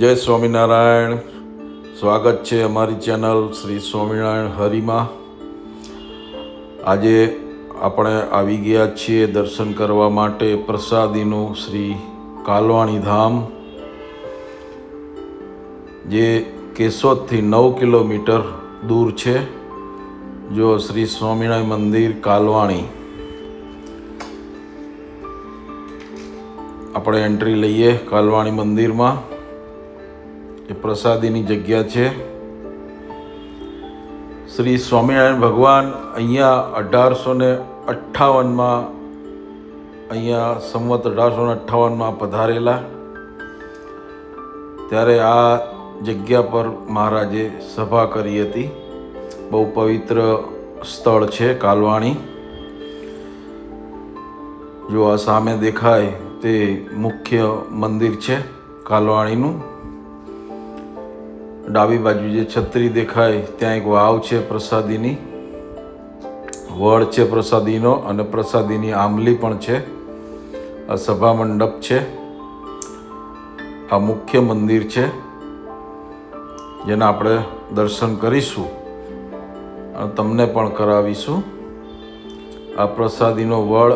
જય સ્વામિનારાયણ. સ્વાગત છે અમારી ચેનલ શ્રી સ્વામિનારાયણ હરિમાં. આજે આપણે આવી ગયા છીએ દર્શન કરવા માટે પ્રસાદીનું શ્રી કાલવાણી ધામ, જે કેશોદથી 9 કિલોમીટર દૂર છે. જો શ્રી સ્વામિનારાયણ મંદિર કાલવાણી, આપણે એન્ટ્રી લઈએ કાલવાણી મંદિરમાં. એ પ્રસાદીની જગ્યા છે. શ્રી સ્વામિનારાયણ ભગવાન અહીંયા 1858માં અહીંયા સંવત 1858માં પધારેલા. ત્યારે આ જગ્યા પર મહારાજે સભા કરી હતી. બહુ પવિત્ર સ્થળ છે કાલવાણી. જો આ સામે દેખાય તે મુખ્ય મંદિર છે કાલવાણીનું. ડાબી બાજુ જે છત્રી દેખાય ત્યાં એક વાવ છે પ્રસાદીની, વડ છે પ્રસાદીનો, અને પ્રસાદીની આંબલી પણ છે. આ સભા મંડપ છે. આ મુખ્ય મંદિર છે જેના આપણે દર્શન કરીશું અને તમને પણ કરાવીશું. આ પ્રસાદીનો વડ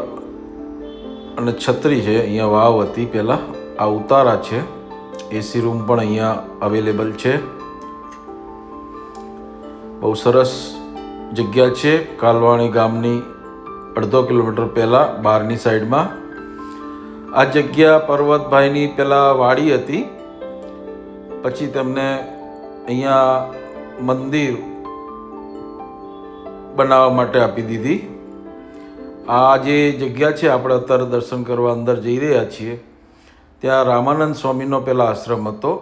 અને છત્રી છે. અહીંયા વાવ હતી પહેલાં. આ ઉતારા છે. એસી રૂમ પણ અહીંયા અવેલેબલ છે. બહુ સરસ જગ્યા છે. કાલવાણી ગામની 1.5 કિલોમીટર પહેલાં બહારની સાઈડમાં આ જગ્યા પર્વતભાઈની પહેલાં વાડી હતી. પછી તેમને અહીંયા મંદિર બનાવવા માટે આપી દીધી. આ જે જગ્યા છે આપણે અત્યારે દર્શન કરવા અંદર જઈ રહ્યા છીએ, ત્યાં રામાનંદ સ્વામીનો પહેલાં આશ્રમ હતો.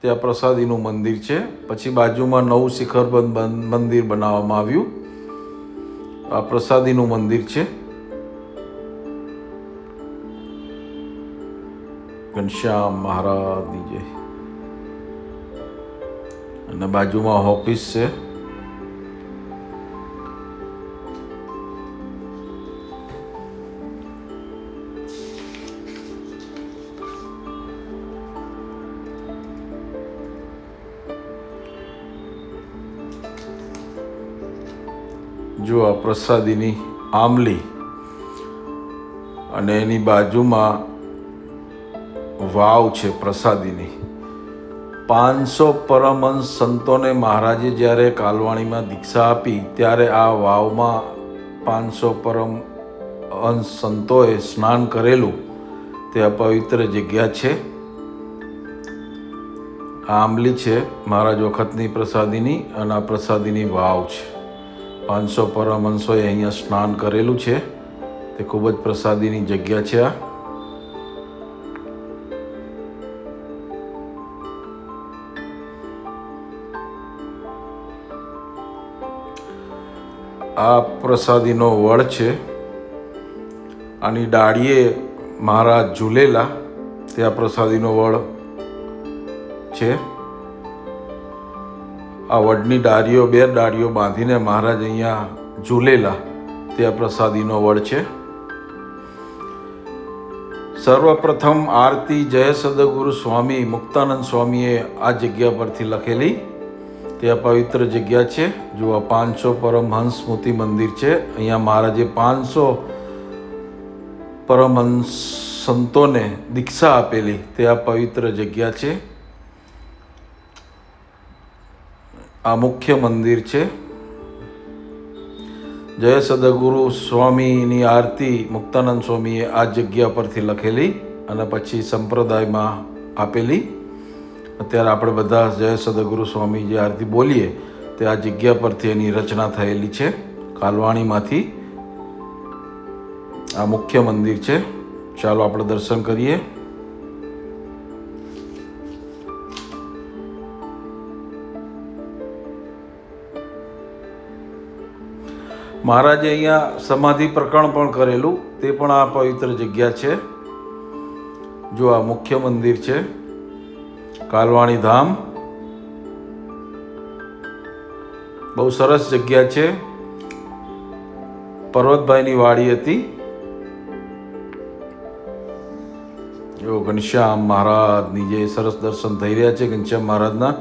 ત્યાં પ્રસાદીનું મંદિર છે. પછી બાજુમાં નવું શિખરબંધ મંદિર બનાવવામાં આવ્યું. આ પ્રસાદીનું મંદિર છે. ઘનશ્યામ મહારાજની જય. અને બાજુમાં ઓફિસ છે. જો આ પ્રસાદીની આંબલી અને એની બાજુમાં વાવ છે પ્રસાદીની. 500 પરમહંસ સંતોને મહારાજે જ્યારે કાલવાણીમાં દીક્ષા આપી ત્યારે આ વાવમાં 500 પરમહંસ સંતોએ સ્નાન કરેલું તે આ પવિત્ર જગ્યા છે. આ આંબલી છે મહારાજ વખતની પ્રસાદીની, અને આ પ્રસાદીની વાવ છે. 500 પરમહંસોએ અહીંયા સ્નાન કરેલું છે. તે ખૂબ જ પ્રસાદીની જગ્યા છે. આ પ્રસાદીનો વડ છે. આની ડાળીએ મહારાજ ઝૂલેલા. તે આ પ્રસાદીનો વડ છે. આ વડની ડાળીઓ, 2 ડાળીઓ બાંધીને મહારાજ અહીંયા ઝૂલેલા. તે આ પ્રસાદીનો વડ છે. સર્વપ્રથમ આરતી જય સદગુરુ સ્વામી મુક્તાનંદ સ્વામીએ આ જગ્યા પરથી લખેલી. તે આ પવિત્ર જગ્યા છે. જો આ 500 પરમહંસ સ્મૃતિ મંદિર છે. અહીંયા મહારાજે 500 પરમહંસ સંતોને દીક્ષા આપેલી. તે આ પવિત્ર જગ્યા છે. આ મુખ્ય મંદિર છે. જય સદગુરુ સ્વામીની આરતી મુક્તાનંદ સ્વામીએ આ જગ્યા પરથી લખેલી અને પછી સંપ્રદાયમાં આપેલી. અત્યારે આપણે બધા જય સદગુરુ સ્વામી જે આરતી બોલીએ તે આ જગ્યા પરથી એની રચના થયેલી છે. કાલવાણીમાંથી આ મુખ્ય મંદિર છે. ચાલો આપણે દર્શન કરીએ. મહારાજે અહીંયા સમાધિ પ્રકરણ પણ કરેલું. તે પણ આ પવિત્ર જગ્યા છે. જો આ મુખ્ય મંદિર છે કાલવાણી ધામ. બહુ સરસ જગ્યા છે. પર્વતભાઈની વાડી હતી. એવો ઘનશ્યામ મહારાજની જે સરસ દર્શન થઈ રહ્યા છે ઘનશ્યામ મહારાજના.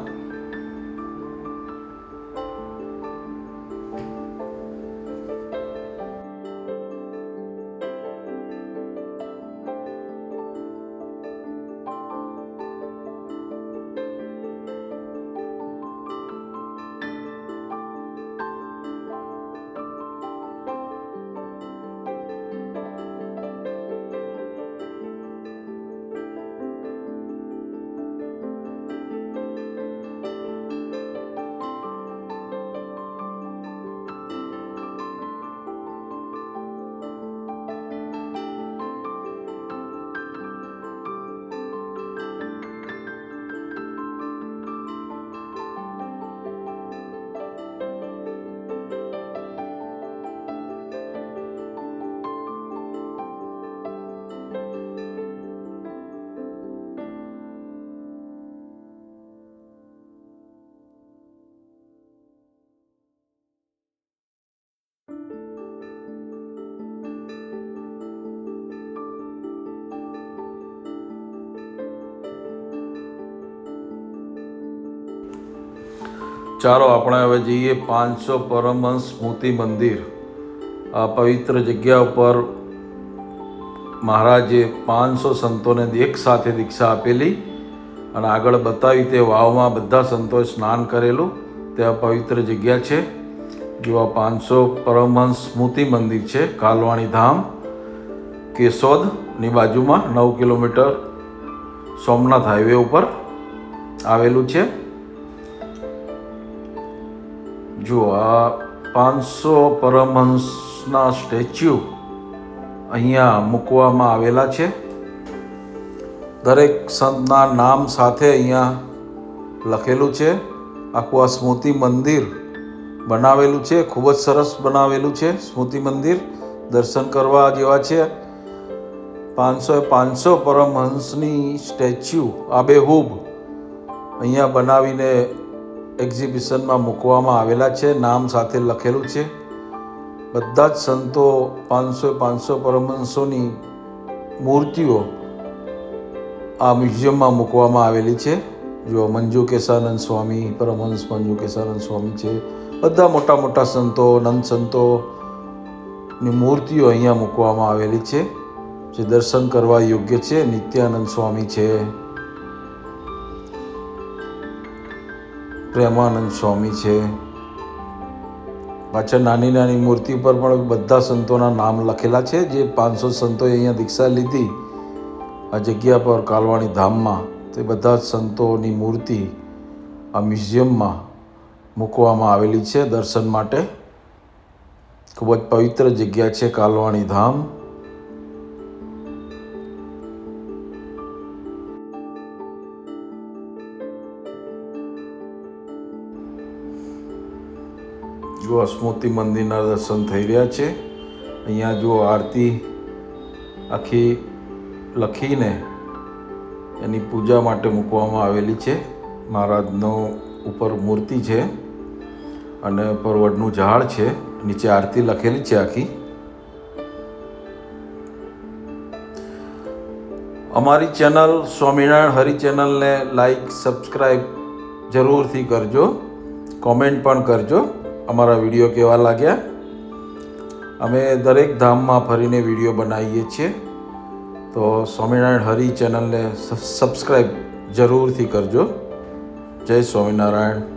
ચાલો આપણે હવે જઈએ 500 પરમહંસ સ્મૃતિ મંદિર. આ પવિત્ર જગ્યા ઉપર મહારાજે 500 સંતોને એક સાથે દીક્ષા આપેલી અને આગળ બતાવી તે વાવમાં બધા સંતોએ સ્નાન કરેલું. તે આ પવિત્ર જગ્યા છે. જો આ 500 પરમહંસ સ્મૃતિ મંદિર છે, કાલવાણી ધામ, કેશોદની બાજુમાં 9 કિલોમીટર સોમનાથ હાઈવે ઉપર આવેલું છે. જો આ 500 પરમહંસના સ્ટેચ્યુ અહીંયા મૂકવામાં આવેલા છે. દરેક સંતના નામ સાથે અહીંયા લખેલું છે. આખું આ સ્મૃતિ મંદિર બનાવેલું છે. ખૂબ જ સરસ બનાવેલું છે સ્મૃતિ મંદિર. દર્શન કરવા જેવા છે. 500 પરમહંસની સ્ટેચ્યુ આબેહૂબ અહીંયા બનાવીને એક્ઝિબિશનમાં મૂકવામાં આવેલા છે. નામ સાથે લખેલું છે. બધા જ સંતો 500 પરમહંસોની મૂર્તિઓ આ મ્યુઝિયમમાં મૂકવામાં આવેલી છે. જો મંજુકેશાનંદ સ્વામી, પરમહંસ મંજુકેશાનંદ સ્વામી છે. બધા મોટા મોટા સંતો, નંદ સંતોની મૂર્તિઓ અહીંયા મૂકવામાં આવેલી છે, જે દર્શન કરવા યોગ્ય છે. નિત્યાનંદ સ્વામી છે, પ્રેમાનંદ સ્વામી છે. પાછળ નાની નાની મૂર્તિ પર પણ બધા સંતોના નામ લખેલા છે. જે 500 સંતોએ અહીંયા દીક્ષા લીધી આ જગ્યા પર કાલવાણી ધામમાં, તે બધા જ સંતોની મૂર્તિ આ મ્યુઝિયમમાં મૂકવામાં આવેલી છે દર્શન માટે. ખૂબ જ પવિત્ર જગ્યા છે કાલવાણી ધામ. જો સ્મૃતિ મંદિરના દર્શન થઈ રહ્યા છે. અહીંયા જો આરતી આખી લખીને એની પૂજા માટે મૂકવામાં આવેલી છે. મહારાજનો ઉપર મૂર્તિ છે અને ઉપર વડનું ઝાડ છે. નીચે આરતી લખેલી છે આખી. અમારી ચેનલ સ્વામિનારાયણ હરિ ચેનલને લાઈક, સબસ્ક્રાઈબ જરૂરથી કરજો. કોમેન્ટ પણ કરજો અમારા વિડીયો કેવા લાગ્યા. અમે દરેક ધામમાં ફરીને વિડીયો બનાવીએ છીએ, તો સ્વામિનારાયણ હરિ ચેનલને સબસ્ક્રાઈબ જરૂરથી કરજો. જય સ્વામિનારાયણ.